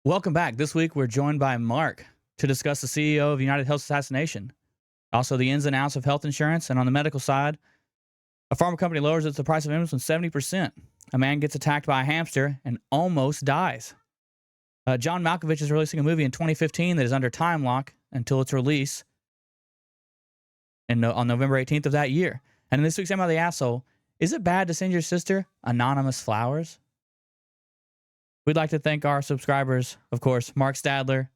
Welcome back. This week, we're joined by Mark to discuss the CEO of United Health's assassination, also the ins and outs of health insurance, and on the medical side, a pharma company lowers the price of insulin 70%. A man gets attacked by a hamster and almost dies. John Malkovich is releasing a movie in 2015 that is under time lock until its release on November 18th of that year. And in this week's Am I the Asshole, is it bad to send your sister anonymous flowers? We'd like to thank our subscribers, of course, Mark Stadler,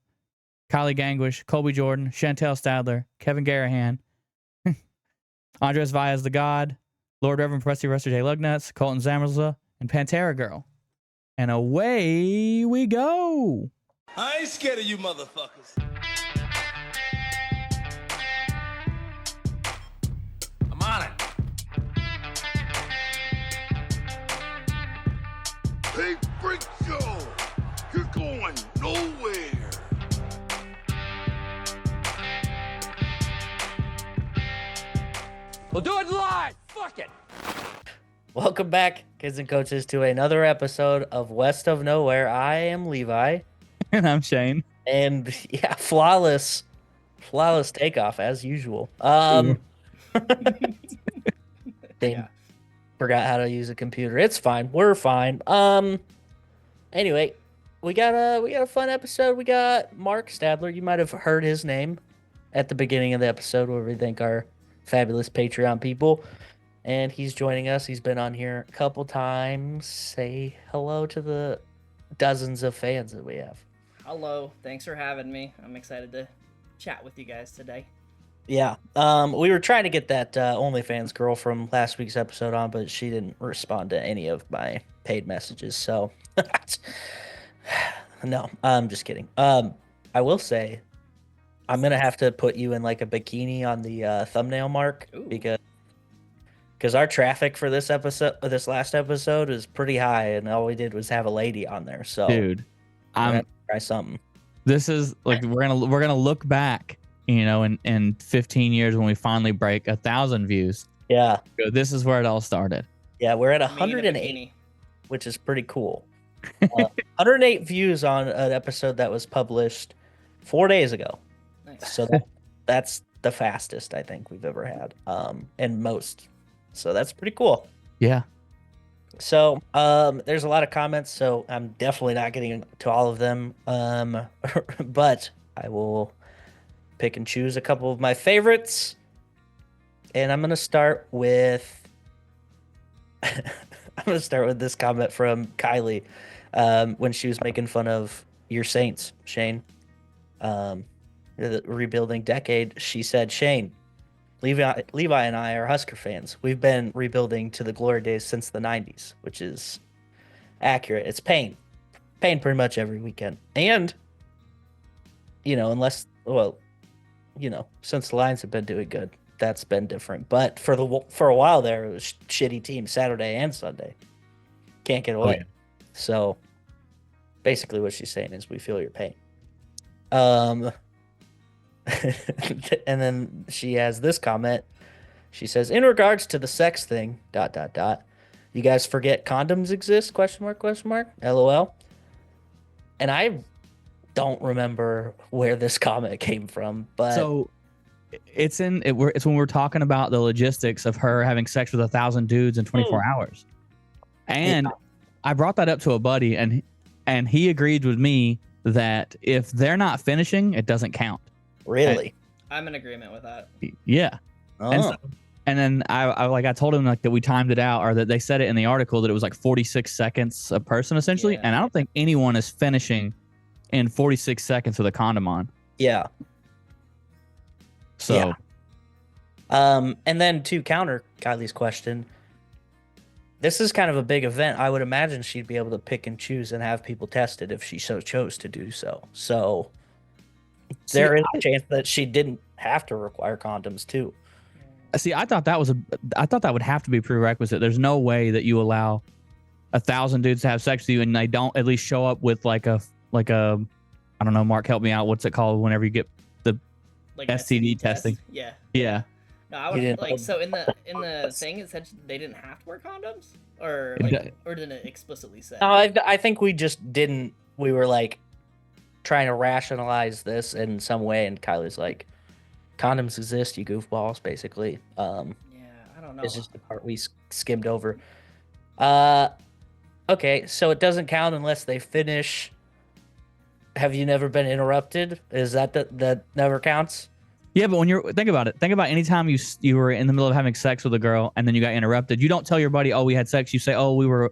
Kylie Gangwish, Colby Jordan, Chantel Stadler, Kevin Garahan, Andres Valles the God, Lord Reverend Professor Ruster J. Lugnuts, Colton Zamerza, and Pantera Girl. And away we go. I ain't scared of you motherfuckers. I'm on it. Hey, freak show! You're going nowhere! We'll do it live! Fuck it! Welcome back, kids and coaches, to another episode of West of Nowhere. I am Levi. And I'm Shane. And yeah, flawless takeoff as usual. Dang, forgot how to use a computer. It's fine. We're fine. Anyway, we got a fun episode. We got Mark Stadler. You might have heard his name at the beginning of the episode where we thank our fabulous Patreon people. And he's joining us. He's been on here a couple times. Say hello to the dozens of fans that we have. Hello. Thanks for having me. I'm excited to chat with you guys today. Yeah. We were trying to get that OnlyFans girl from last week's episode on, but she didn't respond to any of my paid messages. So, no, I'm just kidding. I will say, I'm going to have to put you in like a bikini on the thumbnail, Mark, Ooh. because our traffic for this last episode is pretty high, and all we did was have a lady on there. So, Dude, I'm gonna try something. This is like we're gonna look back, in 15 years when we finally break 1,000 views. Yeah, This is where it all started. yeah, we're at Me in a 108, bikini. which is pretty cool. 108 views on an episode that was published 4 days ago. Nice. So that's the fastest I think we've ever had, and most. So that's pretty cool. Yeah. So there's a lot of comments, so I'm definitely not getting to all of them. But I will pick and choose a couple of my favorites. And I'm gonna start with this comment from Kylie when she was making fun of your Saints, Shane. The rebuilding decade. She said, Shane, Levi and I are Husker fans. We've been rebuilding to the glory days since the 90s, which is accurate. It's pain pretty much every weekend. And, since the Lions have been doing good, that's been different. But for a while there, it was shitty team Saturday and Sunday. Can't get away. yeah. So basically what she's saying is we feel your pain. And then she has this comment. She says, in regards to the sex thing, ... You guys forget condoms exist? ? LOL. And I don't remember where this comment came from, but So it's when we're talking about the logistics of her having sex with 1,000 dudes in 24 hours. And I brought that up to a buddy, and he agreed with me that if they're not finishing, it doesn't count. really. I'm in agreement with that. Yeah. Oh. And then I told him like that we timed it out, or that they said it in the article that it was like 46 seconds a person essentially. Yeah. And I don't think anyone is finishing in 46 seconds with a condom on. Yeah. So Yeah. And then to counter Kylie's question, this is kind of a big event. I would imagine she'd be able to pick and choose and have people tested if she so chose to do so. So there is a chance that she didn't have to require condoms too. See, I thought that would have to be prerequisite. There's no way that you allow 1,000 dudes to have sex with you and they don't at least show up with like a I don't know, Mark, help me out. What's it called whenever you get the Like STD test? testing? Yeah. Yeah. No, I You would didn't like hold- so in the thing it said they didn't have to wear condoms, or It like do- or didn't it explicitly say? No, I think we just didn't. We were like, trying to rationalize this in some way, and Kylie's like, condoms exist, you goofballs, basically. Yeah, I don't know. It's just the part we skimmed over. Okay, so it doesn't count unless they finish. Have you never been interrupted? Is that never counts? Yeah, but when you're think about it. Think about anytime you were in the middle of having sex with a girl and then you got interrupted. You don't tell your buddy, "Oh, we had sex." You say, "Oh, we were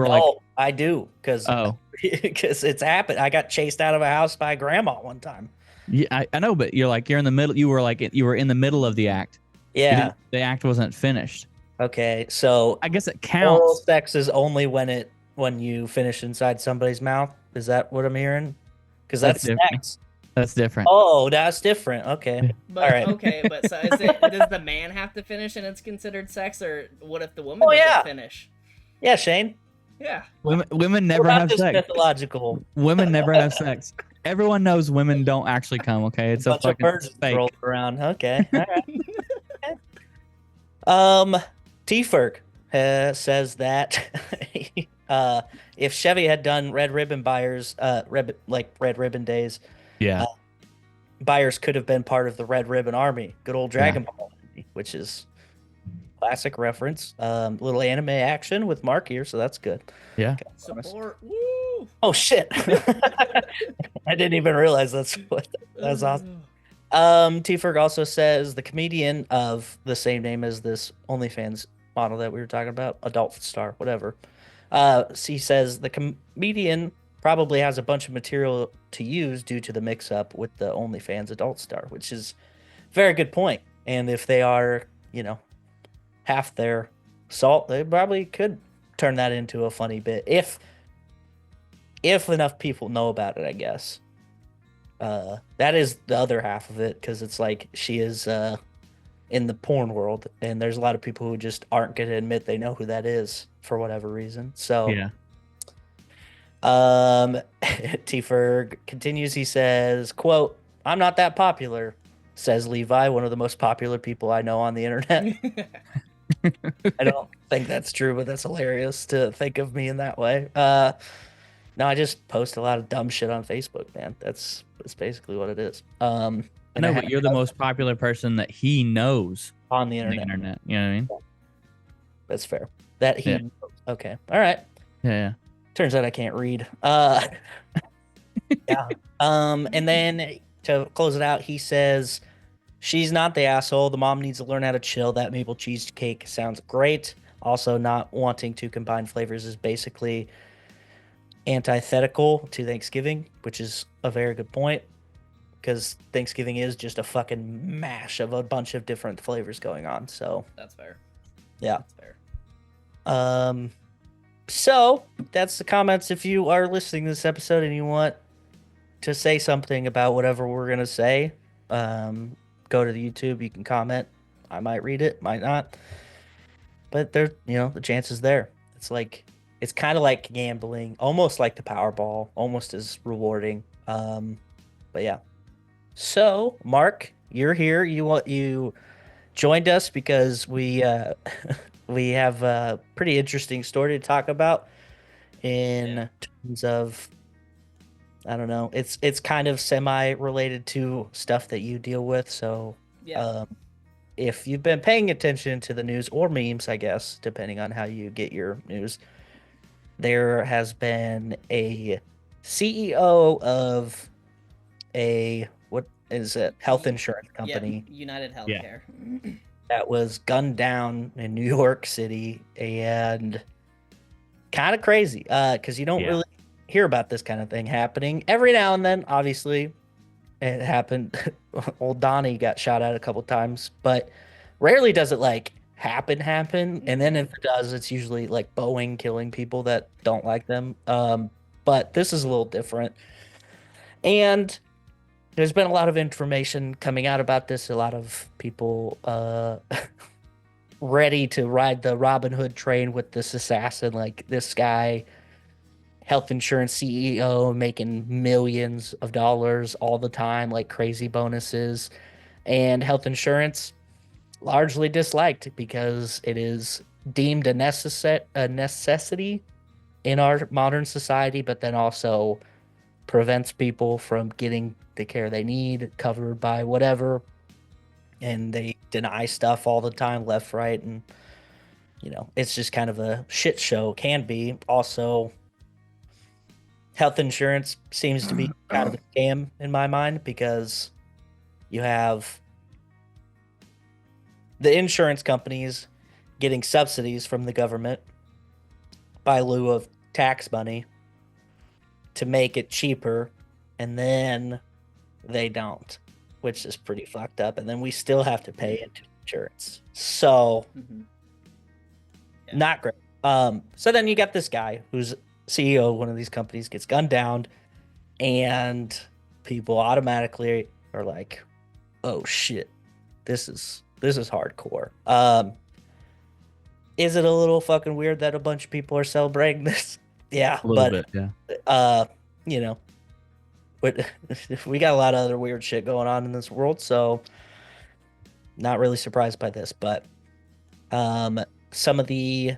like." Oh, I do, because Oh, it's happened. I got chased out of a house by grandma one time. yeah, I know, but you're in the middle. You were in the middle of the act. Yeah. The act wasn't finished. Okay, so I guess it oral counts. sex is only when you finish inside somebody's mouth. Is that what I'm hearing? Because that's different. sex. That's different. Oh, that's different. Okay. But All right. okay, but so does the man have to finish and it's considered sex, or what if the woman doesn't yeah. finish? Yeah, Shane. Yeah. Women never What about have this sex. mythological Women never have sex. Everyone knows women don't actually come. Okay, it's a bunch of fucking birds fake. rolled around? Okay. All right. T-Ferg says that if Chevy had done red ribbon buyers, red ribbon days, Yeah. buyers could have been part of the Red Ribbon Army. Good old Dragon Ball, which is classic reference. Little anime action with Mark here, so that's good. Yeah. Support. Woo! Oh shit! I didn't even realize that's awesome. T-Ferg also says the comedian of the same name as this OnlyFans model that we were talking about, adult star, whatever. He says the comedian probably has a bunch of material to use due to the mix-up with the OnlyFans adult star, which is a very good point. And if they are, half their salt, they probably could turn that into a funny bit if enough people know about it, I guess. That is the other half of it, because it's like she is in the porn world, and there's a lot of people who just aren't going to admit they know who that is for whatever reason. So Yeah. T-Ferg continues. He says, quote, "I'm not that popular," says Levi, one of the most popular people I know on the internet. I don't think that's true, but that's hilarious to think of me in that way. No, I just post a lot of dumb shit on Facebook, man. That's basically what it is. I know, but you're the most popular person that he knows on the on the internet. internet. You know what I mean? That's fair. That he Yeah. Okay. All right. Yeah. Turns out I can't read. Yeah. And then to close it out, he says, "She's not the asshole. The mom needs to learn how to chill. That maple cheesecake sounds great. Also, not wanting to combine flavors is basically antithetical to Thanksgiving," which is a very good point, because Thanksgiving is just a fucking mash of a bunch of different flavors going on. So That's fair. yeah. That's fair. So that's the comments. If you are listening to this episode and you want to say something about whatever we're gonna say, go to the YouTube. You can comment. I might read it, might not. But there, the chance is there. It's kind of like gambling, almost like the Powerball, almost as rewarding. But yeah. So Mark, you're here. You joined us because we we have a pretty interesting story to talk about in terms of, I don't know, it's kind of semi-related to stuff that you deal with. So Yeah. if you've been paying attention to the news or memes, I guess, depending on how you get your news, there has been a CEO of health insurance company United Healthcare. that was gunned down in New York City, and kind of crazy because you don't really hear about this kind of thing happening. Every now and then, obviously, it happened. Old Donnie got shot at a couple times, but rarely does it happen. And then if it does, it's usually like Boeing killing people that don't like them. But this is a little different. And there's been a lot of information coming out about this. A lot of people ready to ride the Robin Hood train with this assassin, like this guy, health insurance CEO, making millions of dollars all the time, like crazy bonuses. And health insurance largely disliked because it is deemed a necessity in our modern society, but then also prevents people from getting the care they need covered by whatever, and they deny stuff all the time, left, right, and it's just kind of a shit show. Can be. Also, health insurance seems to be kind of a scam in my mind, because you have the insurance companies getting subsidies from the government by lieu of tax money to make it cheaper, and then they don't, which is pretty fucked up. And then we still have to pay into insurance. So not great. So then you got this guy who's CEO of one of these companies gets gunned down, and people automatically are like, oh shit, this is hardcore. Is it a little fucking weird that a bunch of people are celebrating this? Yeah, A little but bit, yeah. but we got a lot of other weird shit going on in this world, so not really surprised by this. But some of the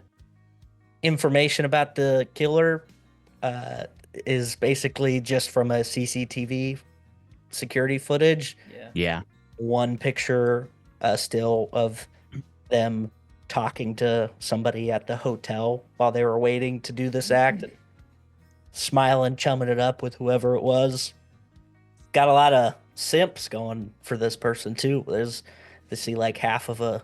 information about the killer is basically just from a CCTV security footage. Yeah. One picture still of them talking to somebody at the hotel while they were waiting to do this act, and smiling, chumming it up with whoever it was. Got a lot of simps going for this person too. They see like half of a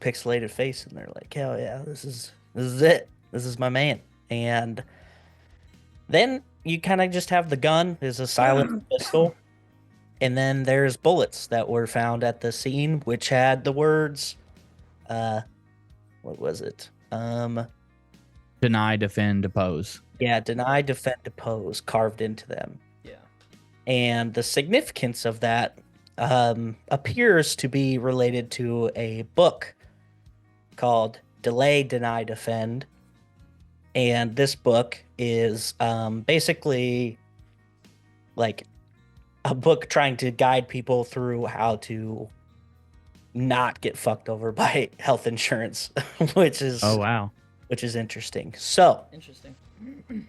pixelated face, and they're like, hell yeah, this is it. This is my man. And then you kind of just have the gun is a silent pistol, and then there's bullets that were found at the scene, which had the words, what was it? Deny, defend, depose. Yeah, deny, defend, depose carved into them. Yeah. And the significance of that appears to be related to a book called Delay, Deny, Defend. And this book is basically like a book trying to guide people through how to not get fucked over by health insurance, which is interesting. So Interesting.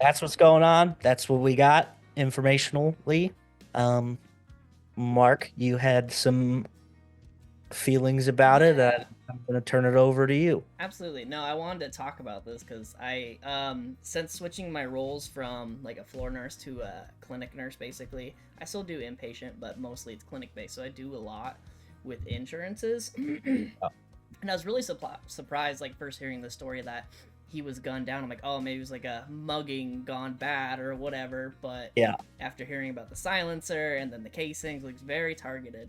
that's what's going on. That's what we got informationally. Mark, you had some feelings about it. I'm going to turn it over to you. Absolutely. No, I wanted to talk about this because I, since switching my roles from like a floor nurse to a clinic nurse, basically, I still do inpatient, but mostly it's clinic based. So I do a lot with insurances. And I was really surprised, like, first hearing the story that he was gunned down. I'm like, oh, maybe it was like a mugging gone bad or whatever. But yeah, after hearing about the silencer and then the casings, looks very targeted.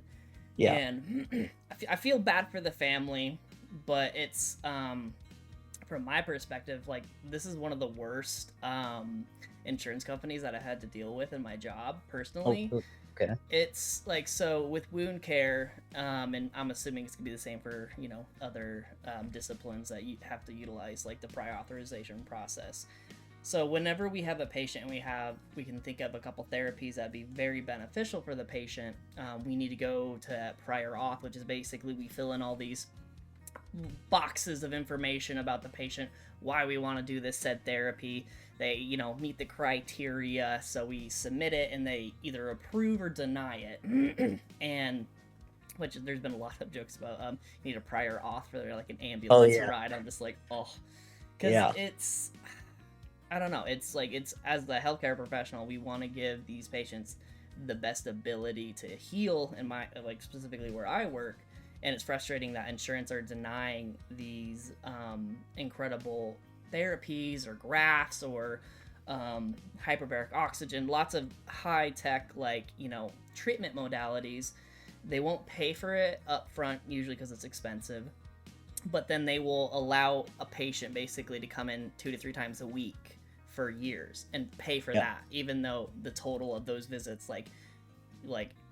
Yeah. And I feel bad for the family, but it's, from my perspective, like, this is one of the worst insurance companies that I had to deal with in my job, personally. Oh, okay. It's, like, so with wound care, and I'm assuming it's going to be the same for, other disciplines that you have to utilize, like the prior authorization process. So whenever we have a patient and we can think of a couple therapies that'd be very beneficial for the patient, we need to go to prior auth, which is basically we fill in all these boxes of information about the patient, why we want to do this said therapy. They, meet the criteria, so we submit it and they either approve or deny it. And which there's been a lot of jokes about you need a prior auth for like an ambulance ride. I'm just like, oh, because it's, I don't know. It's like, it's, as the healthcare professional, we want to give these patients the best ability to heal, in my, like, specifically where I work. And it's frustrating that insurance are denying these incredible therapies or grafts or hyperbaric oxygen, lots of high tech, like, treatment modalities. They won't pay for it up front, usually because it's expensive. But then they will allow a patient basically to come in 2 to 3 times a week for years and pay for that, even though the total of those visits like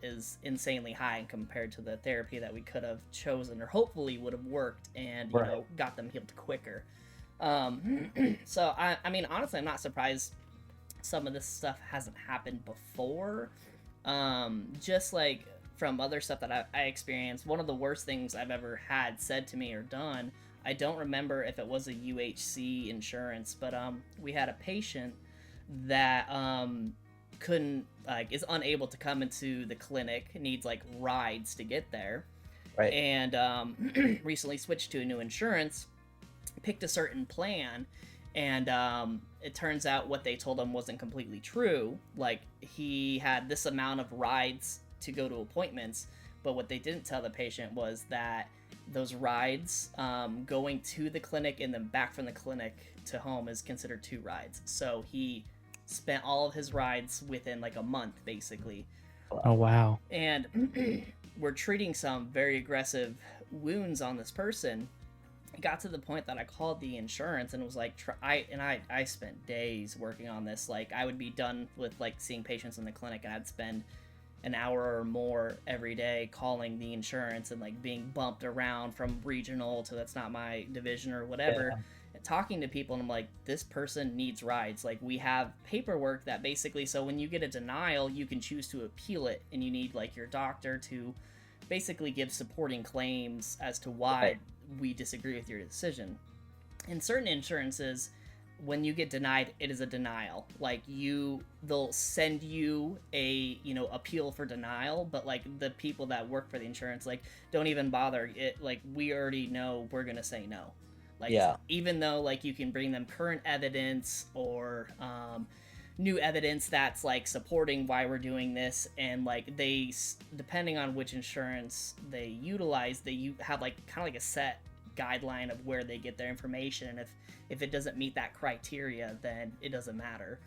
is insanely high compared to the therapy that we could have chosen or hopefully would have worked and got them healed quicker. So I mean, honestly, I'm not surprised some of this stuff hasn't happened before. Just like from other stuff that I experienced, one of the worst things I've ever had said to me or done, I don't remember if it was a UHC insurance, but we had a patient that couldn't is unable to come into the clinic, needs like rides to get there, Right. and recently switched to a new insurance, picked a certain plan, and it turns out what they told him wasn't completely true. Like, he had this amount of rides to go to appointments, but what they didn't tell the patient was that those rides, going to the clinic and then back from the clinic to home, is considered 2 rides. So he spent all of his rides within like a month, basically. Oh wow. And we're treating some very aggressive wounds on this person. It got to the point that I called the insurance and was like, I spent days working on this. Like, I would be done with like seeing patients in the clinic, and I'd spend an hour or more every day calling the insurance and like being bumped around from regional to that's not my division or whatever, and talking to people. And I'm like, this person needs rides. Like, we have paperwork that basically, so when you get a denial, you can choose to appeal it, and you need like your doctor to basically give supporting claims as to why we disagree with your decision. In certain insurances, when you get denied, it is a denial. Like, they'll send you a, appeal for denial, but like the people that work for the insurance, like, don't even bother it. Like, we already know we're gonna say no. Like, even though like you can bring them current evidence or new evidence that's like supporting why we're doing this, and like they, depending on which insurance they utilize, they have like kind of like a set guideline of where they get their information, and if it doesn't meet that criteria, then it doesn't matter.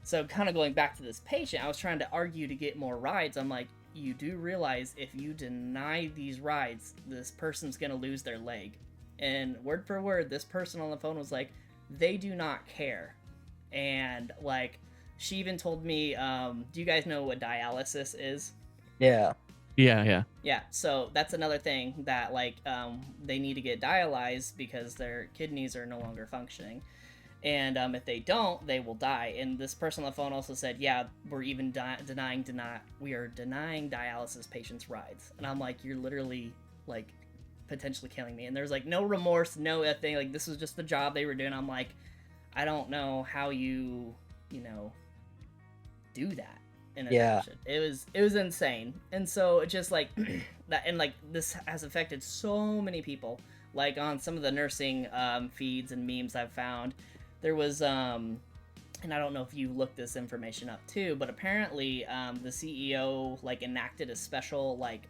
So kind of going back to this patient, I was trying to argue to get more rides. I'm like, you do realize if you deny these rides, this person's gonna lose their leg. And word for word, this person on the phone was like, they do not care. And like, she even told me, do you guys know what dialysis is? Yeah. Yeah, so that's another thing that like they need to get dialyzed because their kidneys are no longer functioning, and if they don't, they will die. And this person on the phone also said, yeah, we're even denying dialysis patients rides. And I'm like, you're literally like potentially killing me. And there's like no remorse, no thing, like this was just the job they were doing. I'm like, I don't know how you do that. It was insane. And so it just like that, and like this has affected so many people. Like on some of the nursing feeds and memes I've found, there was and I don't know if you looked this information up too, but apparently the CEO like enacted a special like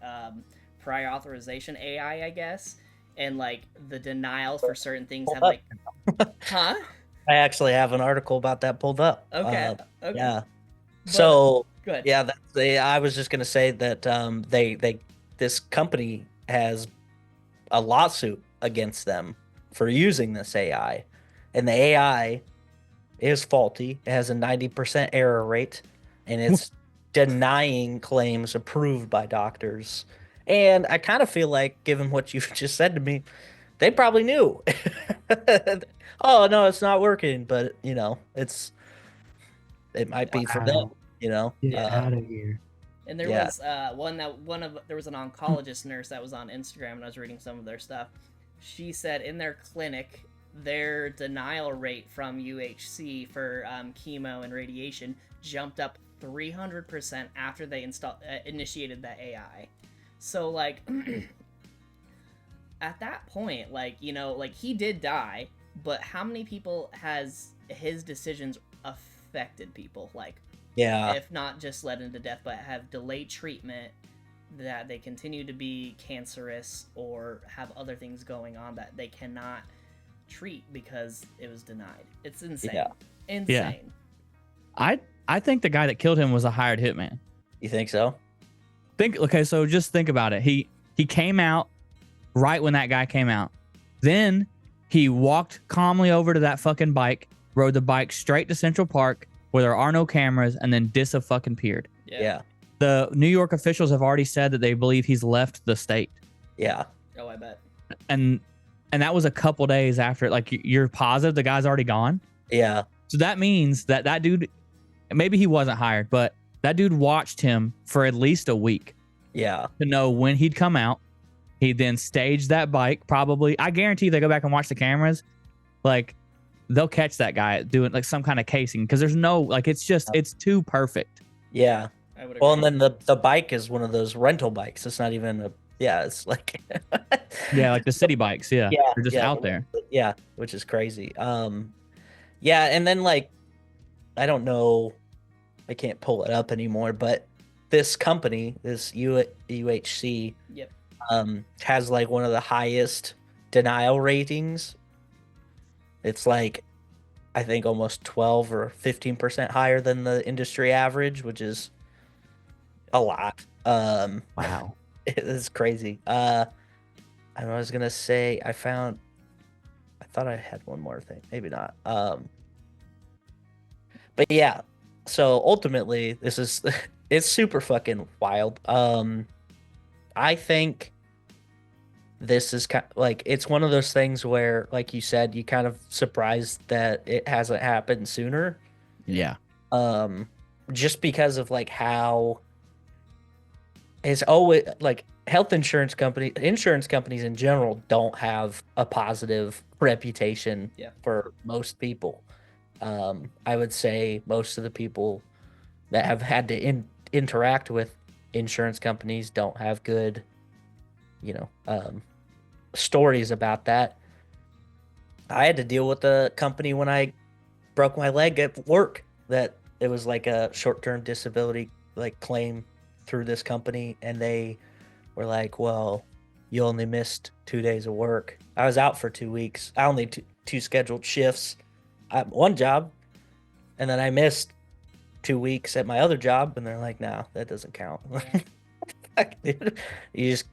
prior authorization AI, I guess, and like the denials for certain things have like huh? I actually have an article about that pulled up. Okay. Yeah. But, So good. yeah, I was just gonna say that this company has a lawsuit against them for using this AI, and the AI is faulty. It has a 90% error rate, and it's denying claims approved by doctors. And I kind of feel like, given what you've just said to me, they probably knew. Oh no, it's not working, but it might be for them. Get out of here. And there was there was an oncologist nurse that was on Instagram, and I was reading some of their stuff. She said in their clinic, their denial rate from UHC for chemo and radiation jumped up 300% after they initiated the AI. So like at that point, like like he did die, but how many people has his decisions affected people? Like, if not just led into death, but have delayed treatment, that they continue to be cancerous or have other things going on that they cannot treat because it was denied. It's insane. Insane. I think the guy that killed him was a hired hitman. You think so? So just think about it. He came out right when that guy came out. Then he walked calmly over to that fucking bike, rode the bike straight to Central Park where there are no cameras, and then disappeared. Yeah. The New York officials have already said that they believe he's left the state. Yeah. Oh, I bet. And that was a couple days after. Like, you're positive the guy's already gone? Yeah. So that means that dude, maybe he wasn't hired, but that dude watched him for at least a week. Yeah. To know when he'd come out. He then staged that bike, probably. I guarantee they go back and watch the cameras. Like, they'll catch that guy doing like some kind of casing because there's no like it's too perfect. Yeah. I would Well, agree. and then the bike is one of those rental bikes. It's not even a it's like Yeah, like the city bikes. Yeah, yeah, they're just out there. Yeah, which is crazy. Yeah, and then like I don't know, I can't pull it up anymore, but this company, this UHC, Yep. has like one of the highest denial ratings. It's like I think almost 12 or 15% higher than the industry average, which is a lot. Wow. It's crazy. I was gonna say I thought I had one more thing, maybe not. But yeah, so ultimately this is it's super fucking wild. I think this is kind like it's one of those things where, like you said, you kind of surprised that it hasn't happened sooner. Yeah. Just because of like how it's always like insurance companies in general don't have a positive reputation for most people. I would say most of the people that have had to interact with insurance companies don't have good, stories about that. I had to deal with a company when I broke my leg at work that it was like a short-term disability like claim through this company, and they were like, well, you only missed 2 days of work. I was out for 2 weeks. I only two scheduled shifts at one job, and then I missed 2 weeks at my other job, and they're like, no, that doesn't count. Fuck, dude. You just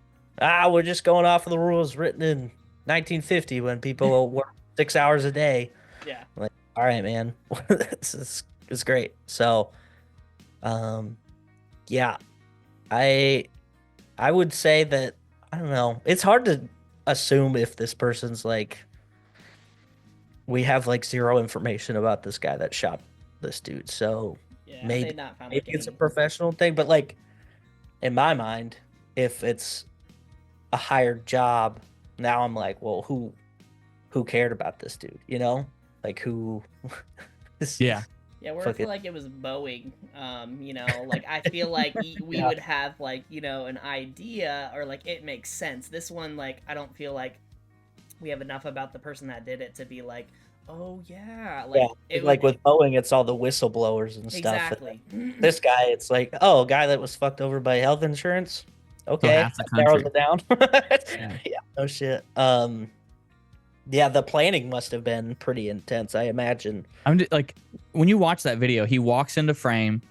we're just going off of the rules written in 1950 when people work 6 hours a day. Yeah. I'm like, all right, man. This is great. So yeah, I would say that I don't know. It's hard to assume if this person's like we have like zero information about this guy that shot this dude. So Yeah, maybe they've not found maybe it's a any. professional thing, but like in my mind, if it's a hired job, now I'm like, well, who cared about this dude? You know, like who? Yeah. Yeah, where I Fuck feel it. like it was Boeing, like I feel like we would have like, an idea or like it makes sense. This one, like, I don't feel like we have enough about the person that did it to be like, oh yeah, like Yeah, like with Boeing, it's all the whistleblowers and stuff. exactly. This guy, it's like, oh, a guy that was fucked over by health insurance. Okay, half the that narrows country. it down. Yeah. Yeah, no shit. Yeah, the planning must have been pretty intense, I imagine. I'm just, like when you watch that video, he walks into frame,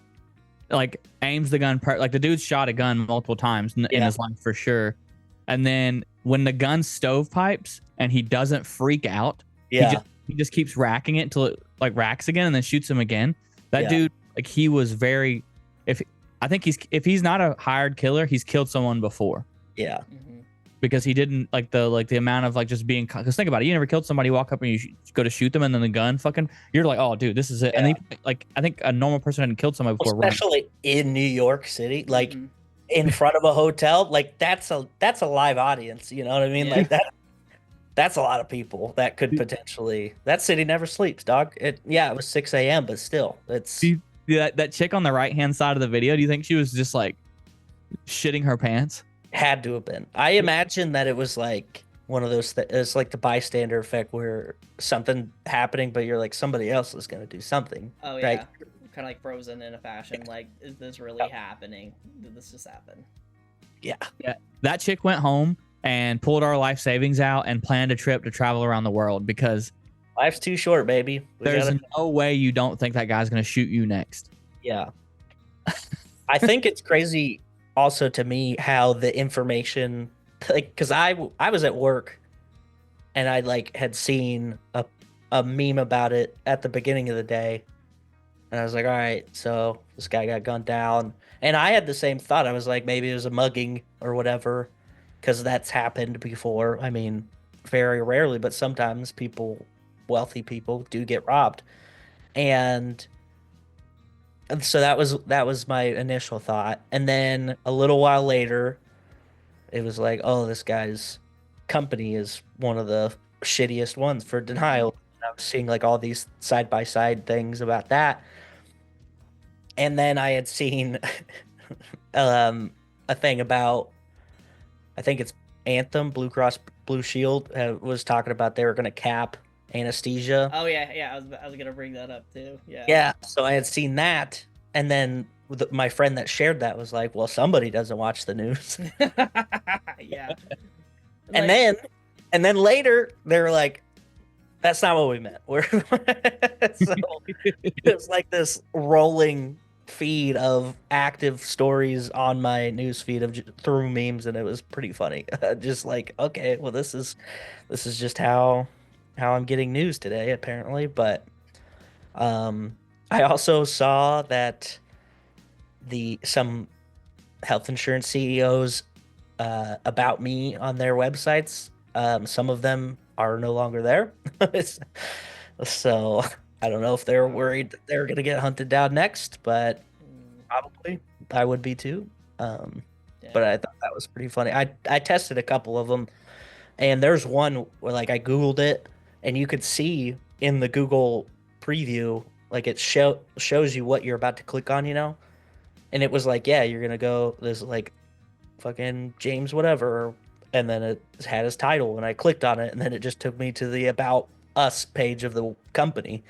like aims the gun, like the dude's shot a gun multiple times in his life for sure. And then when the gun stovepipes and he doesn't freak out, Yeah, he just keeps racking it until it like racks again and then shoots him again. That dude, like he was very, if he's not a hired killer, he's killed someone before. yeah. Because he didn't like the amount of like just being, because think about it, you never killed somebody, walk up and you go to shoot them and then the gun fucking, you're like, oh dude, this is it. Yeah. And he, like I think a normal person hadn't killed somebody before, Especially in New York City, like in front of a hotel, like that's a live audience, you know what I mean? Yeah. Like that's a lot of people that could potentially, that city never sleeps, dog. It was 6 a.m., but still, it's that chick on the right hand side of the video, do you think she was just like shitting her pants? had to have been. I imagine that it was like one of those it's like the bystander effect where something happening, but you're like somebody else is going to do something. Oh yeah, right? kind of like Frozen in a fashion. Like, is this really happening? Did this just happen? Yeah. That chick went home and pulled our life savings out and planned a trip to travel around the world because Life's too short, baby. there's no way you don't think that guy's going to shoot you next. Yeah. I think it's crazy also to me how the information, like, because I was at work and I like had seen a meme about it at the beginning of the day, and I was like, all right, so this guy got gunned down, and I had the same thought. I was like, maybe it was a mugging or whatever, because that's happened before. I mean, very rarely, but sometimes wealthy people do get robbed, and so that was my initial thought. And then a little while later, it was like, oh, this guy's company is one of the shittiest ones for denial. I was seeing like all these side by side things about that. And then I had seen a thing about, I think it's Anthem, Blue Cross Blue Shield was talking about they were going to cap anesthesia. Oh yeah, yeah. I was gonna bring that up too. Yeah. Yeah, so I had seen that, and then my friend that shared that was like, "Well, somebody doesn't watch the news." Yeah. And Like, then and then later they're like, "That's not what we meant." We're so it's like this rolling feed of active stories on my news feed of through memes, and it was pretty funny. Just like, okay, well, this is just how I'm getting news today, apparently. But I also saw that some health insurance CEOs about me on their websites. Some of them are no longer there. So I don't know if they're worried that they're going to get hunted down next, but probably I would be too. But I thought that was pretty funny. I tested a couple of them, and there's one where like I Googled it, and you could see in the Google preview, like it shows you what you're about to click on, and it was like, yeah, you're gonna go this like fucking James whatever, and then it had his title, and I clicked on it, and then it just took me to the About Us page of the company.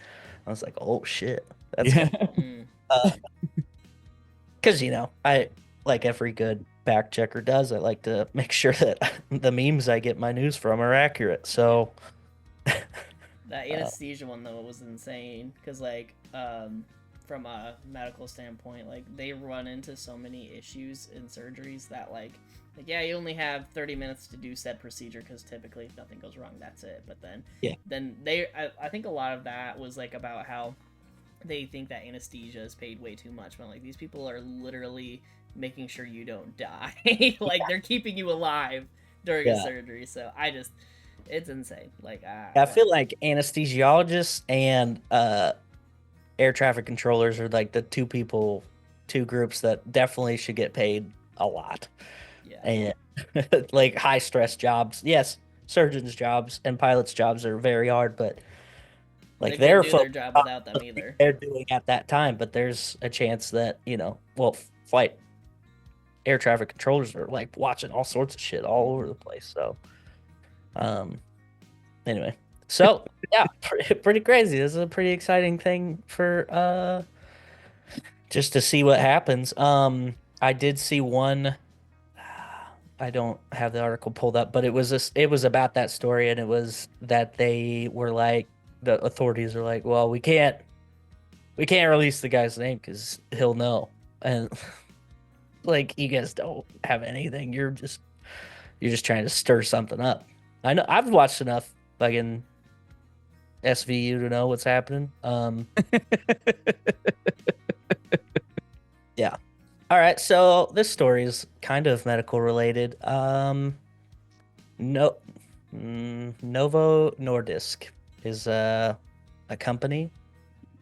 I was like, oh shit, that's Yeah. because I, like every good fact checker does, I like to make sure that the memes I get my news from are accurate. So that anesthesia one though was insane because like from a medical standpoint, like they run into so many issues in surgeries that like yeah, you only have 30 minutes to do said procedure because typically if nothing goes wrong, that's it. But then I think a lot of that was like about how they think that anesthesia is paid way too much, but like these people are literally making sure you don't die. Like they're keeping you alive during a surgery. So it's insane. Like I feel like anesthesiologists and air traffic controllers are like the two groups that definitely should get paid a lot. Yeah. And like high stress jobs. Yes, surgeons' jobs and pilots' jobs are very hard, but like they couldn't do their job without them either. They're doing at that time, but there's a chance that flight air traffic controllers are like watching all sorts of shit all over the place. So, anyway, so yeah, pretty crazy. This is a pretty exciting thing for just to see what happens. I did see one. I don't have the article pulled up, but it was about that story, and it was that they were like, the authorities are like, well, we can't release the guy's name because he'll know, and like, you guys don't have anything. You're just trying to stir something up. I know I've watched enough fucking SVU to know what's happening. Yeah. All right, so this story is kind of medical related. Novo Nordisk is a company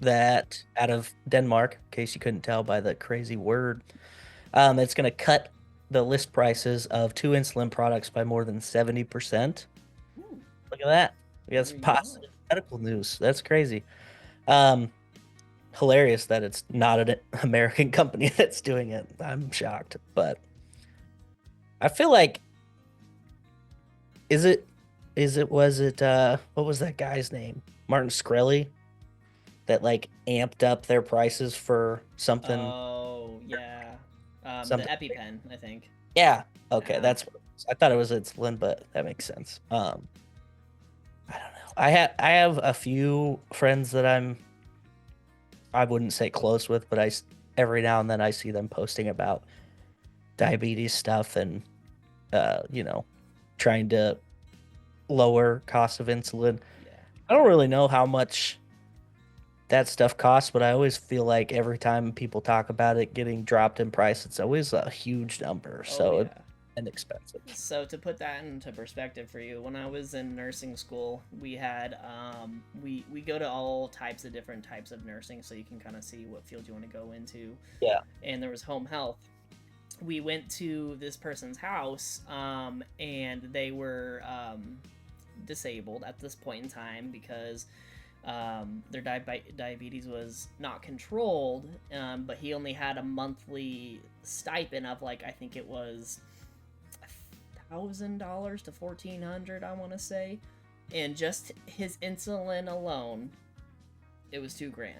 that out of Denmark, in case you couldn't tell by the crazy word. It's going to cut the list prices of 2 insulin products by more than 70%. Look at that. We got some positive medical news. That's crazy. Hilarious that it's not an American company that's doing it. I'm shocked, but I feel like was it what was that guy's name? Martin Shkreli, that like amped up their prices for something. Oh yeah, something. The EpiPen, I think. Yeah. Okay, that's what it was. I thought it was insulin, but that makes sense. I don't know. I have a few friends that I wouldn't say close with, but every now and then I see them posting about diabetes stuff and trying to lower cost of insulin. Yeah. I don't really know how much that stuff costs, but I always feel like every time people talk about it getting dropped in price, it's always a huge number. It's inexpensive. So to put that into perspective for you, when I was in nursing school, we had we go to all different types of nursing, so you can kind of see what field you want to go into. Yeah. And there was home health. We went to this person's house, and they were disabled at this point in time because Their diabetes was not controlled, but he only had a monthly stipend of like, I think it was $1,000 to $1,400, I want to say, and just his insulin alone, it was $2,000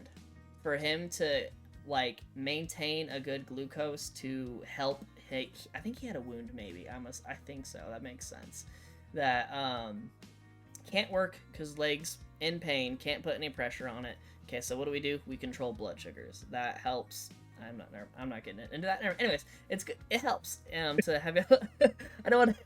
for him to like maintain a good glucose to help. I think he had a wound, maybe. I think so. That makes sense. That can't work because legs in pain, can't put any pressure on it. Okay, so what do? We control blood sugars. That helps. I'm not getting into that. Anyways, it's good. It helps to have. I don't want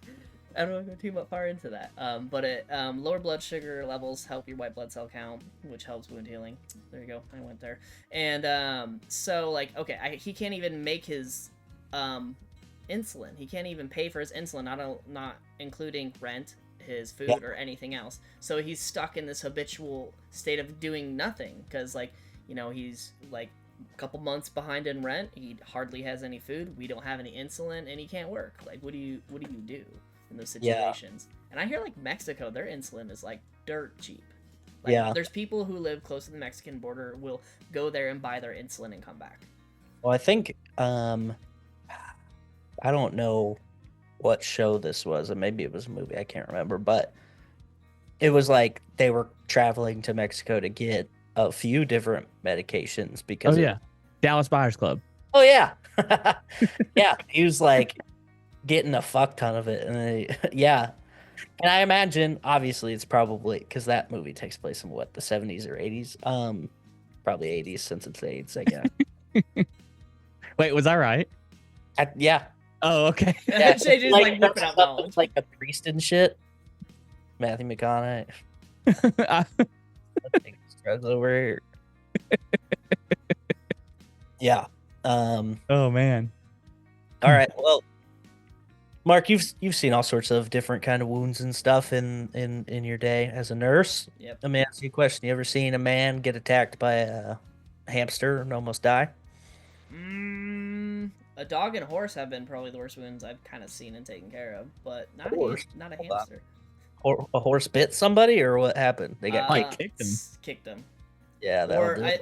to go too far into that. But it lower blood sugar levels help your white blood cell count, which helps wound healing. There you go. I went there. And so like, okay, he can't even make his insulin. He can't even pay for his insulin. Not including rent, his food, or anything else. So he's stuck in this habitual state of doing nothing because, like, you know, he's like a couple months behind in rent. He hardly has any food. We don't have any insulin, and he can't work. Like, what do you do in those situations? And I hear like Mexico, their insulin is like dirt cheap. Like, there's people who live close to the Mexican border will go there and buy their insulin and come back. Well, I think I don't know what show this was, and maybe it was a movie, I can't remember, but it was like they were traveling to Mexico to get a few different medications because Dallas Buyers Club. Oh yeah. Yeah, he was like getting a fuck ton of it, and and I imagine obviously it's probably because that movie takes place in what, the 70s or 80s, probably 80s since it's AIDS, I guess. Wait, was I right? Yeah. Oh, okay. Yeah, JJ's like whipping out knowledge. Like a priest and shit. Matthew McConaughey. Struggles over here. Yeah. Oh man. All right. Well, Mark, you've seen all sorts of different kind of wounds and stuff in your day as a nurse. Yep. Let me ask you a question. You ever seen a man get attacked by a hamster and almost die? A dog and a horse have been probably the worst wounds I've kind of seen and taken care of, but not a hamster. A horse bit somebody, or what happened? They got kicked him. Kicked him. Yeah,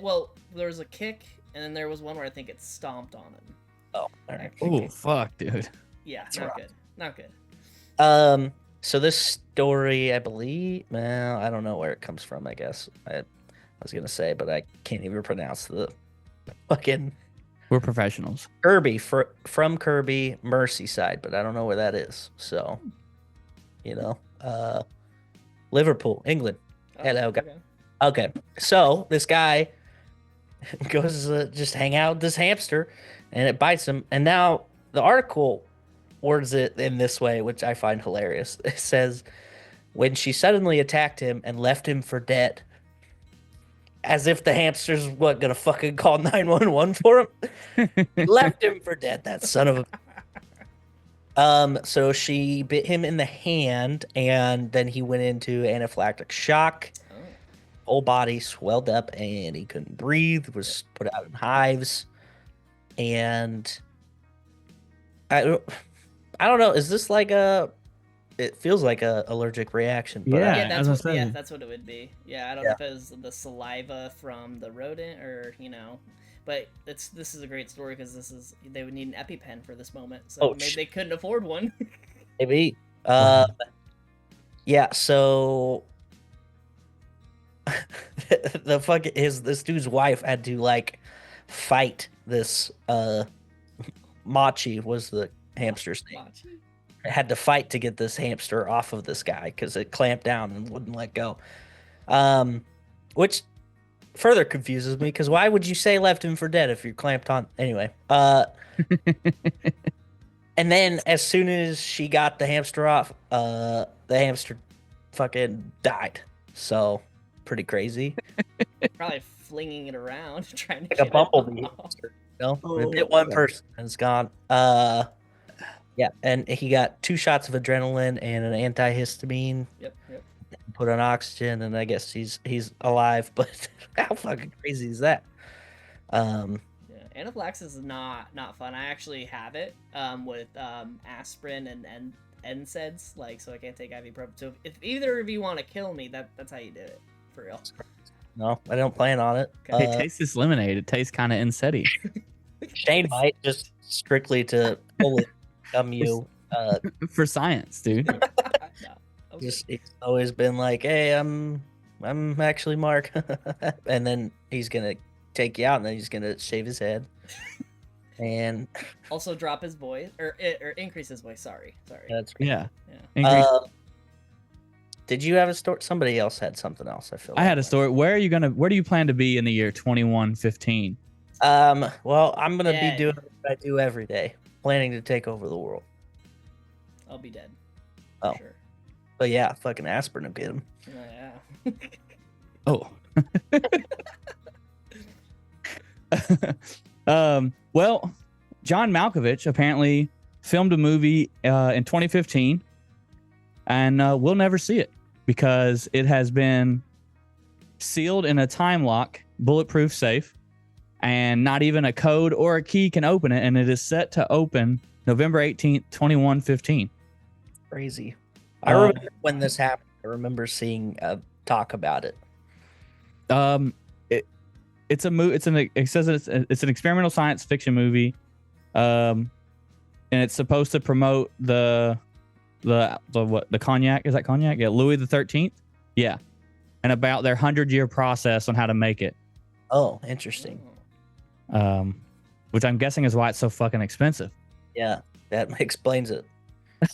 well, there was a kick, and then there was one where I think it stomped on him. Oh, all right. Oh, fuck, dude. Yeah, That's not rough. good. Not good. So this story, I believe, well, I don't know where it comes from, I guess. I was gonna say, but I can't even pronounce the fucking We're professionals. Kirby, from Kirby, Merseyside, but I don't know where that is. So, you know, Liverpool, England. Hello, guys. Okay, so this guy goes just hang out with this hamster, and it bites him. And now the article words it in this way, which I find hilarious. It says, when she suddenly attacked him and left him for dead, as if the hamster's gonna fucking call 911 for him. Left him for dead, that son of a. So she bit him in the hand, and then he went into anaphylactic shock. Whole body swelled up, and he couldn't breathe. Was put out in hives, and I don't know. Is this like a? It feels like a allergic reaction. But Yeah. Yeah, that's what it would be. Yeah, I don't know if it was the saliva from the rodent or, you know, but this is a great story because they would need an EpiPen for this moment, so maybe they couldn't afford one. Maybe. Yeah. So this dude's wife had to like fight this. Machi was the hamster's name. Had to fight to get this hamster off of this guy because it clamped down and wouldn't let go. Which further confuses me because why would you say left him for dead if you're clamped on? Anyway. And then as soon as she got the hamster off, the hamster fucking died. So pretty crazy. Probably flinging it around, trying to Like get a bumblebee it off. hamster. You know? It hit one person and it's gone. Yeah, and he got 2 shots of adrenaline and an antihistamine. Yep. Put on oxygen, and I guess he's alive. But how fucking crazy is that? Yeah, anaphylaxis is not fun. I actually have it with aspirin and NSAIDs, like, so I can't take ibuprofen. So if either of you want to kill me, that's how you do it, for real. No, I don't plan on it. Hey, taste this lemonade. It tastes kind of inseti. Shane might just strictly to fully become you. For science, dude. No. Okay. Just he's always been like, hey, I'm actually Mark, and then he's gonna take you out, and then he's gonna shave his head, and Also drop his voice or increase his voice. Sorry. that's Yeah. Yeah. Increase- Did you have a story? Somebody else had something else. I feel. I had a story. Where do you plan to be in the year 2115? Well, I'm gonna Yeah. be doing what I do every day, planning to take over the world. I'll be dead. Oh. For sure. But yeah, fucking aspirin will get him. Oh, yeah. Oh. Well, John Malkovich apparently filmed a movie in 2015, and we'll never see it because it has been sealed in a time lock, bulletproof safe, and not even a code or a key can open it, and it is set to open November 18th, 2115. Crazy. I remember when this happened. I remember seeing talk about it. It's a movie. It says it's an experimental science fiction movie, and it's supposed to promote the cognac. Is that cognac? Yeah, Louis the 13th. Yeah, and about their 100-year process on how to make it. Oh, interesting. Which I'm guessing is why it's so fucking expensive. Yeah, that explains it.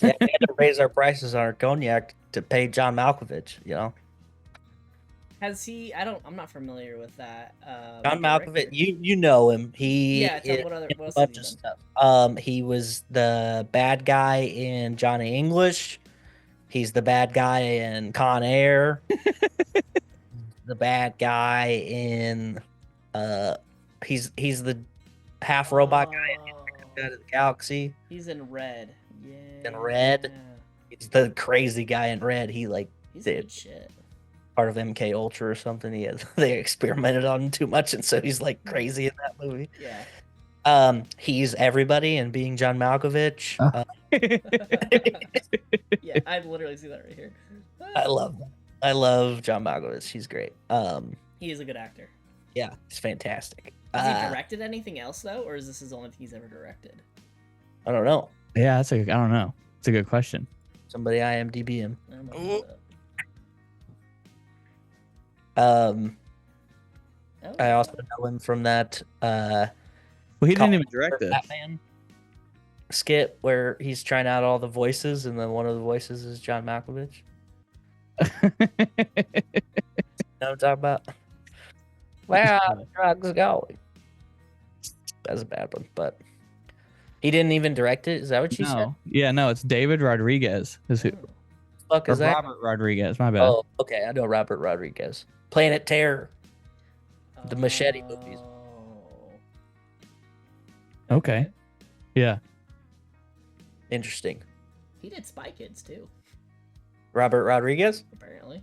Yeah, we had to raise our prices on our cognac to pay John Malkovich. You know, Has he? I'm not familiar with that. John director. Malkovich. You know him. He Yeah. is What in a else bunch has of he done? stuff. He was the bad guy in Johnny English. He's the bad guy in Con Air. The bad guy in he's the half robot guy in Out of the Galaxy. He's in Red. Yeah. In Red? He's the crazy guy in Red. He like He's did good shit. part of MK Ultra or something. They experimented on him too much, and so he's like crazy in that movie. Yeah. He's everybody and being John Malkovich. Yeah, I literally see that right here. I love John Malkovich. He's great. He is a good actor. Yeah, he's fantastic. Has he directed anything else though, or is this his only thing he's ever directed? I don't know. Yeah, I don't know. It's a good question. Somebody IMDb him. I'm gonna look it Um, up. I also know him from that Well, he didn't even direct it. Batman skit where he's trying out all the voices, and then one of the voices is John Malkovich. Know what I'm talking about? Where are the drugs going? That's a bad one, but he didn't even direct it. Is that what she said? No. Yeah, no, it's David Rodriguez. Is who? Fuck Or is that? Robert Rodriguez. My bad. Oh, okay. I know Robert Rodriguez. Planet Terror. The Machete movies. Okay. Yeah. Interesting. He did Spy Kids too, Robert Rodriguez? apparently.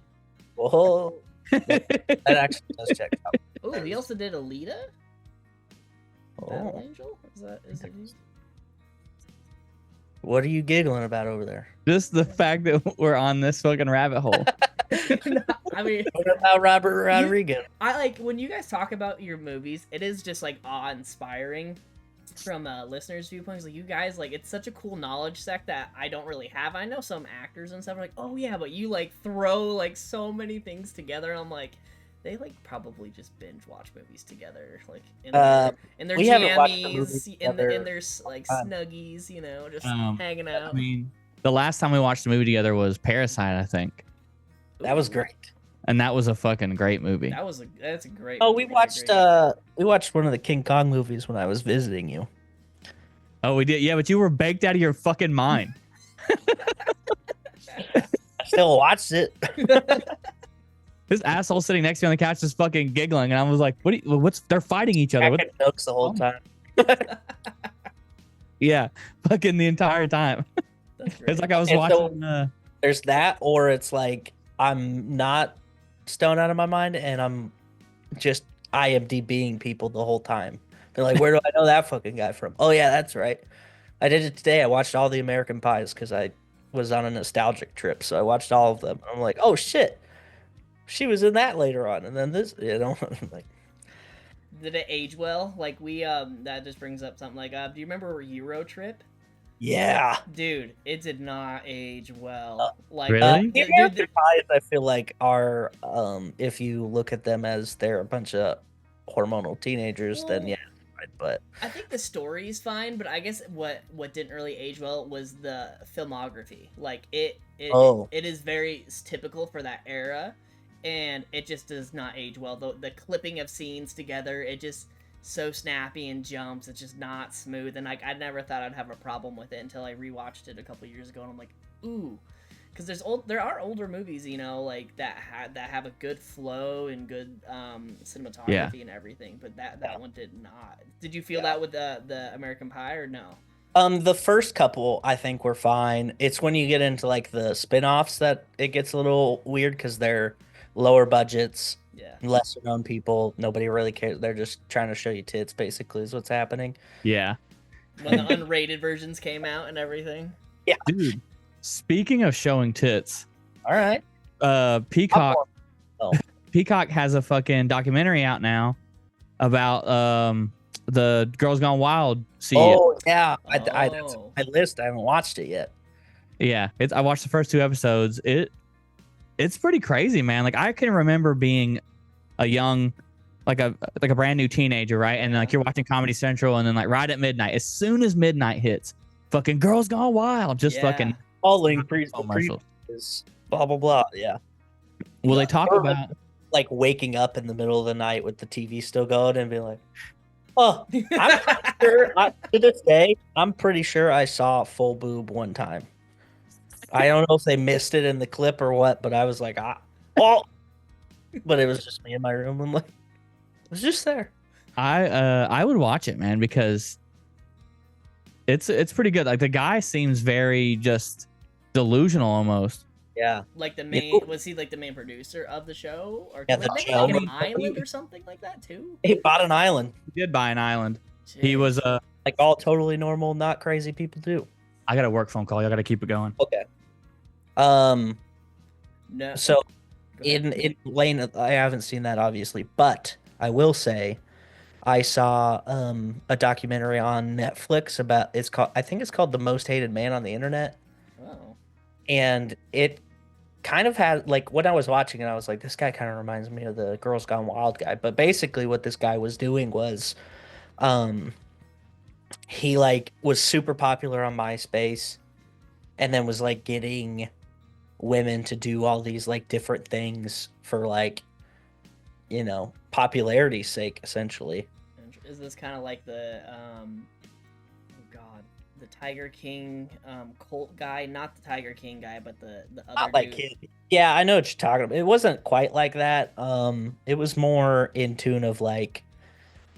Whoa. That actually does check out. Oh, he also did Alita. Battle Oh. Angel. Is it? What are you giggling about over there? Just the fact that we're on this fucking rabbit hole. I mean, What about Robert Rodriguez? I like when you guys talk about your movies. It is just like awe-inspiring from listeners' viewpoints. Like you guys, like it's such a cool knowledge set that I don't really have. I know some actors and stuff are like, oh yeah, but you like throw like so many things together. And I'm like, they like probably just binge watch movies together, like in their we haven't watched a movie jammies, together in their like snuggies, you know, just hanging out. I mean, the last time we watched a movie together was Parasite, I think. That was Ooh, great. And that was a fucking great movie. That's a great. Oh, movie, we I agree. watched one of the King Kong movies when I was visiting you. Oh, we did. Yeah, but you were baked out of your fucking mind. I still watched it. This asshole sitting next to me on the couch is fucking giggling, and I was like, what's they're fighting each other. Cracking jokes the whole time. Yeah, fucking the entire time. That's It's great. like I was And so- watching There's that, or it's like I'm not stoned out of my mind and I'm just IMDBing people the whole time. They're like, where do I know that fucking guy from? Oh yeah, that's right. I did it today. I watched all the American Pies because I was on a nostalgic trip, so I watched all of them. I'm like, oh shit, she was in that later on, and then this, like, Did it age well? Like we that just brings up something like do you remember Euro Trip? yeah. Dude, it did not age well. Like Really? The dude, American Pies, I feel like are, if you look at them as they're a bunch of hormonal teenagers, then Well, yeah, right, but I think the story is fine, but I guess what didn't really age well was the filmography. Like it is very typical for that era, and it just does not age well. The clipping of scenes together, it just so snappy and jumps. It's just not smooth, and like I never thought I'd have a problem with it until I rewatched it a couple years ago, and I'm like, ooh. Because there are older movies, like that have a good flow and good cinematography and everything, but that one did not. Did you feel that with the American Pie or no? the first couple I think were fine. It's when you get into like the spin-offs that it gets a little weird because they're lower budgets, Yeah. lesser known people. Nobody really cares. They're just trying to show you tits, basically, is what's happening. Yeah. When the unrated versions came out and everything. Yeah. Dude, speaking of showing tits, All right. Peacock Oh. Peacock has a fucking documentary out now about the Girls Gone Wild series. Oh yeah, that's Oh. my list. I haven't watched it yet. Yeah, I watched the first 2 episodes. It's pretty crazy, man. Like I can remember being a young, like a brand new teenager, right? And like you're watching Comedy Central, and then like right at midnight, as soon as midnight hits, fucking Girls Gone Wild, just Yeah. fucking Calling commercials. is blah blah blah. Yeah. Will they talk Or, about? like waking up in the middle of the night with the TV still going and being like, "Oh, I'm pretty sure." To this day, I'm pretty sure I saw full boob one time. I don't know if they missed it in the clip or what, but I was like, oh, but it was just me in my room. I'm like, it was just there. I would watch it, man, because it's pretty good. Like the guy seems very just delusional almost. Yeah. Like the You main know- was he like the main producer of the show, or Yeah, did the they show. make an island or something like that too? He bought an island, He did buy an island. He Jeez. was like all totally normal, not crazy people do. I got a work phone call. I got to keep it going. Okay. No. So Go ahead. in Lane, I haven't seen that obviously, but I will say I saw a documentary on Netflix about I think it's called The Most Hated Man on the Internet, Oh. and it kind of had like when I was watching it, I was like, this guy kind of reminds me of the Girls Gone Wild guy. But basically, what this guy was doing was, he like was super popular on MySpace, and then was like getting women to do all these like different things for like, popularity's sake, essentially. Is this kind of like the oh god, the Tiger King cult guy? Not the Tiger King guy, but the other Not like dude. it. Yeah, I know what you're talking about. It wasn't quite like that. It was more in tune of like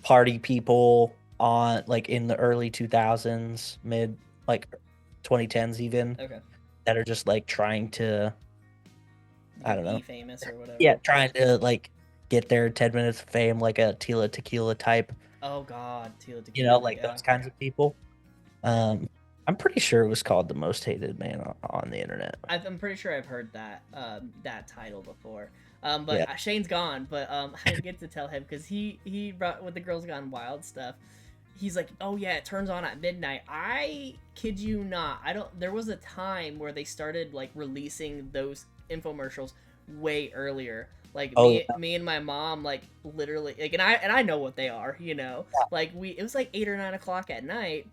party people on like in the early 2000s, mid like 2010s even, Okay. that are just like trying to, I don't know. Be famous or whatever. Yeah, trying to like get their 10 minutes of fame, like a Tila Tequila type, Oh god, Tila Tequila. like yeah. those kinds of people. I'm pretty sure it was called The Most Hated Man on the internet. I'm pretty sure I've heard that title before. But Yeah. Shane's gone. But I didn't get to tell him because he brought with the Girls Gone Wild stuff. He's like, oh yeah, it turns on at midnight. I kid you not. There was a time where they started like releasing those infomercials way earlier. Like me and my mom, like literally, like, and I know what they are, Like it was like 8 or 9 o'clock at night.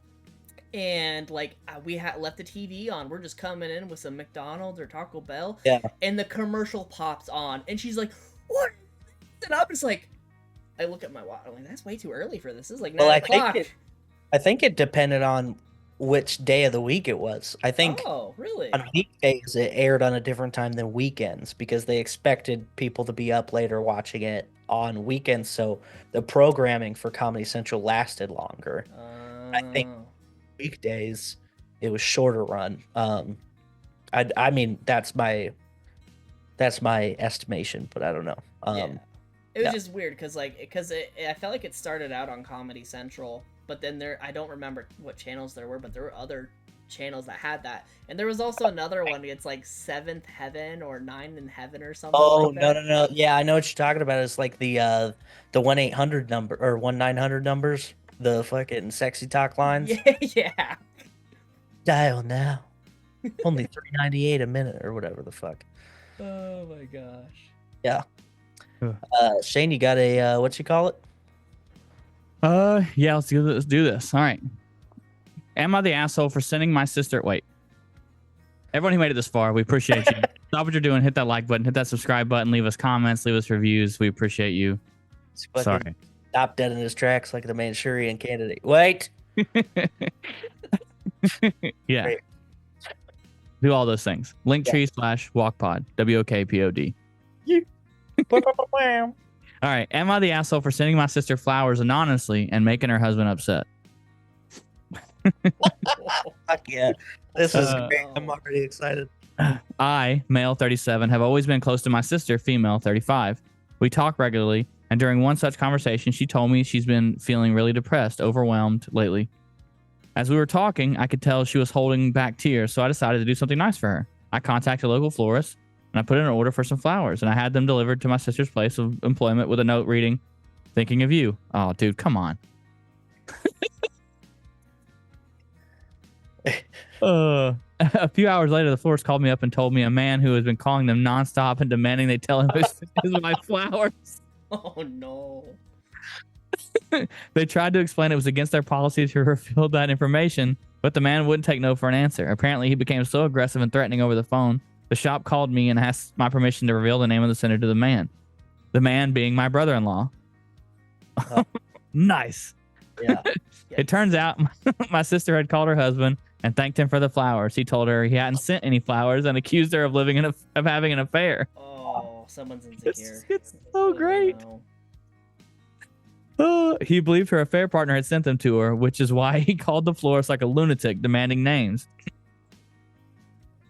And like we had left the TV on. We're just coming in with some McDonald's or Taco Bell. Yeah. And the commercial pops on, and she's like, "What?" And I'm just like, I look at my watch. I'm like, "That's way too early for this. This is like 9 o'clock." I think it depended on which day of the week it was. I think Oh, really? on weekdays it aired on a different time than weekends because they expected people to be up later watching it on weekends. So the programming for Comedy Central lasted longer. I think weekdays it was shorter run. I mean that's my estimation, but I don't know. Yeah. It was yeah. just weird because I felt like it started out on Comedy Central, but then I don't remember what channels there were, but there were other channels that had that. And there was also another one. It's like Seventh Heaven or Nine in Heaven or something. Oh, like that. no. Yeah, I know what you're talking about. It's like the 1-800 number or 1-900 numbers, the fucking sexy talk lines. Yeah. Dial now. Only $3.98 a minute or whatever the fuck. Oh my gosh. Yeah. Shane, you got a what you call it? Yeah, let's do this. All right. Am I the asshole for sending my sister? Wait. Everyone who made it this far, we appreciate you. Stop what you're doing. Hit that like button. Hit that subscribe button. Leave us comments. Leave us reviews. We appreciate you. Sorry. Stop dead in his tracks like the Manchurian Candidate. Wait. Yeah. Great. Do all those things. Linktree/wokpod. WOKPOD. All right. Am I the asshole for sending my sister flowers anonymously and making her husband upset? Fuck yeah. This is great. I'm already excited. I, male 37, have always been close to my sister, female 35. We talk regularly, and during one such conversation, she told me she's been feeling really depressed, overwhelmed lately. As we were talking, I could tell she was holding back tears, so I decided to do something nice for her. I contacted a local florist, and I put in an order for some flowers, and I had them delivered to my sister's place of employment with a note reading, "Thinking of you." Oh, dude, come on. A few hours later, the florist called me up and told me a man who has been calling them nonstop and demanding they tell him his my flowers. Oh no. They tried to explain it was against their policy to reveal that information, but the man wouldn't take no for an answer. Apparently, he became so aggressive and threatening over the phone. The shop called me and asked my permission to reveal the name of the sender to the man. The man being my brother-in-law. Oh. Nice. Yeah. It turns out my sister had called her husband and thanked him for the flowers. He told her he hadn't sent any flowers and accused her of having an affair. Oh, someone's insecure. It's so great. No. He believed her affair partner had sent them to her, which is why he called the florist like a lunatic, demanding names.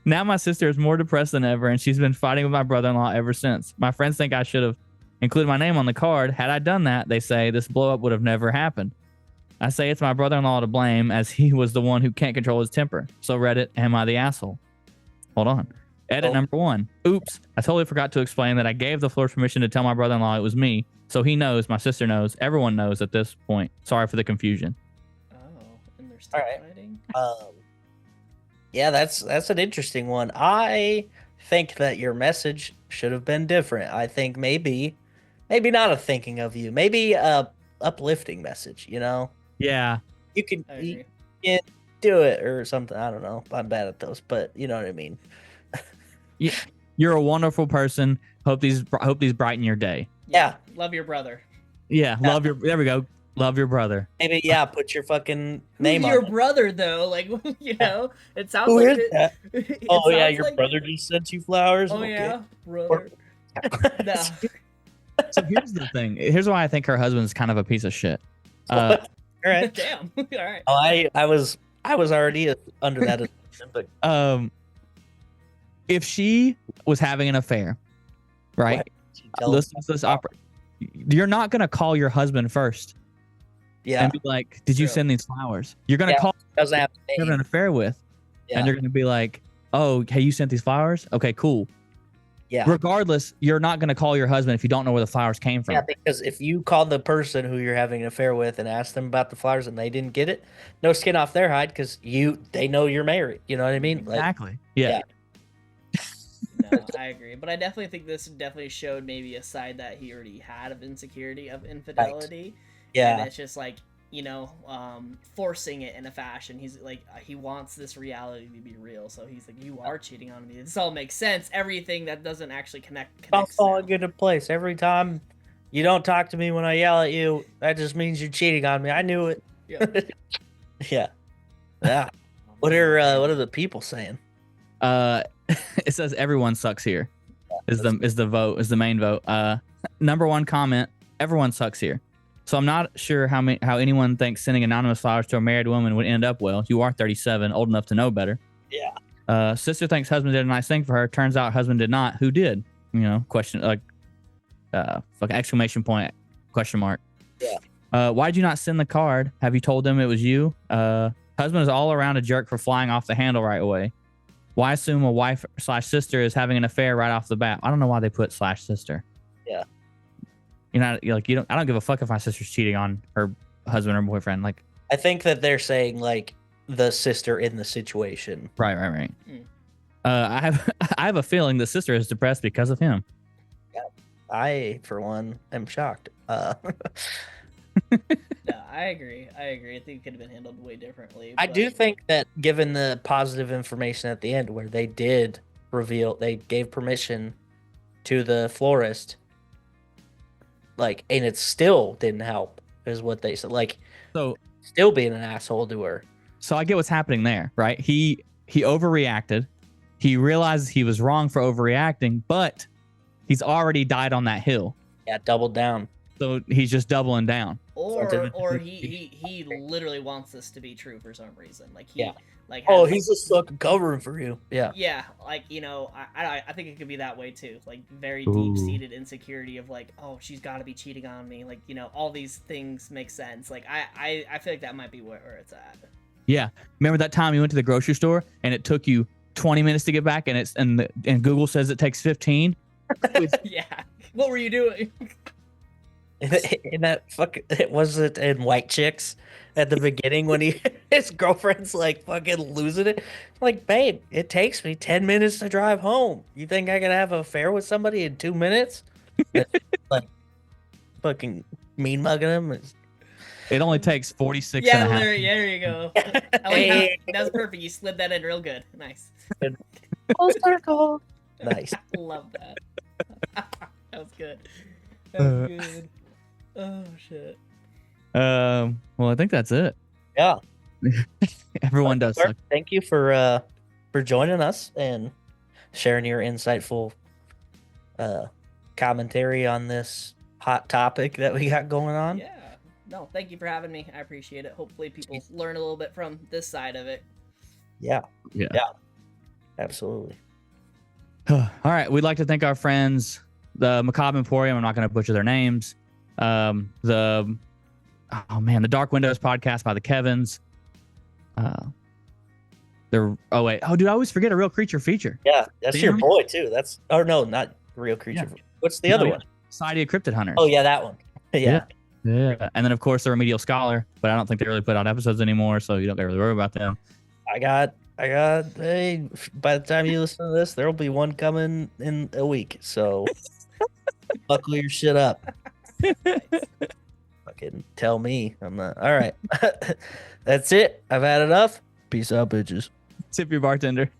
Now my sister is more depressed than ever, and she's been fighting with my brother-in-law ever since. My friends think I should have included my name on the card. Had I done that, they say, this blow-up would have never happened. I say it's my brother-in-law to blame, as he was the one who can't control his temper. So Reddit, am I the asshole? Hold on. Edit number 1. Oops. I totally forgot to explain that I gave the florist permission to tell my brother-in-law it was me. So he knows, my sister knows, everyone knows at this point. Sorry for the confusion. Oh, and they're still fighting? Yeah, that's an interesting one. I think that your message should have been different. I think maybe not a thinking of you, maybe a uplifting message, you know? Yeah. You can do it or something. I don't know. I'm bad at those, but you know what I mean. Yeah. You're a wonderful person. Hope these brighten your day. Yeah. Love your brother. Yeah. There we go. Love your brother. Maybe, put your fucking name on your it. brother, though. Like, you know, it sounds Who like is that? it Oh, yeah, sounds your like- brother just sent you flowers? Oh, Okay. yeah, brother. No. So here's the thing. Here's why I think her husband's kind of a piece of shit. All right. Damn. All right. Oh, I was already under that assumption, but If she was having an affair, right? Listen to this opera. You're not gonna call your husband first. Yeah. And be like, did you True. send these flowers? You're gonna call doesn't have you're having an affair with, and you're gonna be like, oh, hey, you sent these flowers? Okay, cool. Yeah. Regardless, you're not gonna call your husband if you don't know where the flowers came from. Yeah, because if you called the person who you're having an affair with and asked them about the flowers and they didn't get it, no skin off their hide because they know you're married. You know what I mean? Like, Exactly. Yeah. No, I agree. But I definitely think this definitely showed maybe a side that he already had of insecurity, of infidelity. yeah. And it's just like, you know, forcing it in a fashion. He's like, he wants this reality to be real. So he's like, you are cheating on me. This all makes sense. Everything that doesn't actually I'll connects fall now. into place every time you don't talk to me when I yell at you. That just means you're cheating on me. I knew it. Yeah. Yeah. Yeah. What are the people saying? It says everyone sucks here. Is the main vote. Number 1 comment, everyone sucks here. So I'm not sure how anyone thinks sending anonymous flowers to a married woman would end up well. You are 37, old enough to know better. Yeah. Sister thinks husband did a nice thing for her. Turns out husband did not. Who did? You know, question exclamation point, question mark. Yeah. Why'd you not send the card? Have you told them it was you? Husband is all around a jerk for flying off the handle right away. Why assume a wife/sister is having an affair right off the bat? I don't know why they put /sister. Yeah. You're like, I don't give a fuck if my sister's cheating on her husband or boyfriend. Like, I think that they're saying like the sister in the situation. right. I have a feeling the sister is depressed because of him. Yeah. I, for one, am shocked. No, I agree. I think it could have been handled way differently. I but- do think that given the positive information at the end where they did reveal, they gave permission to the florist, like, and it still didn't help, is what they said. Like, So still being an asshole to her. I get what's happening there, right? He overreacted. He realizes he was wrong for overreacting, but he's already died on that hill. Yeah, doubled down. So he's just doubling down. Or he literally wants this to be true for some reason. Like he Yeah. like Oh, has- he's just fucking covering for you. Yeah. Yeah, like, you know, I think it could be that way too. Like very Ooh. deep-seated insecurity of like, oh, she's got to be cheating on me. Like, you know, all these things make sense. Like I feel like that might be where it's at. Yeah. Remember that time you went to the grocery store and it took you 20 minutes to get back, and Google says it takes 15? Yeah. What were you doing? In that fucking, was it in White Chicks at the beginning when his girlfriend's like fucking losing it? Like, babe, it takes me 10 minutes to drive home. You think I can have an affair with somebody in 2 minutes? Like, fucking mean mugging him. It only takes 46 Yeah, and a half. there you go. I like how, that was perfect. You slid that in real good. Nice. Full circle. Nice. Love that. That was good. That was good. Oh shit. Well, I think that's it. Yeah. Everyone does suck. Thank you for joining us and sharing your insightful commentary on this hot topic that we got going on. Yeah. No, thank you for having me. I appreciate it. Hopefully people learn a little bit from this side of it. Yeah. Yeah. Absolutely. All right. We'd like to thank our friends, the Macabre Emporium. I'm not going to butcher their names. The Dark Windows podcast by the Kevins. Dude, I always forget a Real Creature feature. Yeah, that's Do you your remember- boy too. That's not Real Creature. Yeah. What's the other No, one? Society of Cryptid Hunters. Oh yeah, that one. Yeah. Yeah. And then of course the Remedial Scholar, but I don't think they really put out episodes anymore, so you don't gotta really worry about them. I got. Hey, by the time you listen to this, there'll be one coming in a week. So buckle your shit up. Fucking tell me I'm not. All right. That's it. I've had enough. Peace out, bitches. Tip your bartender.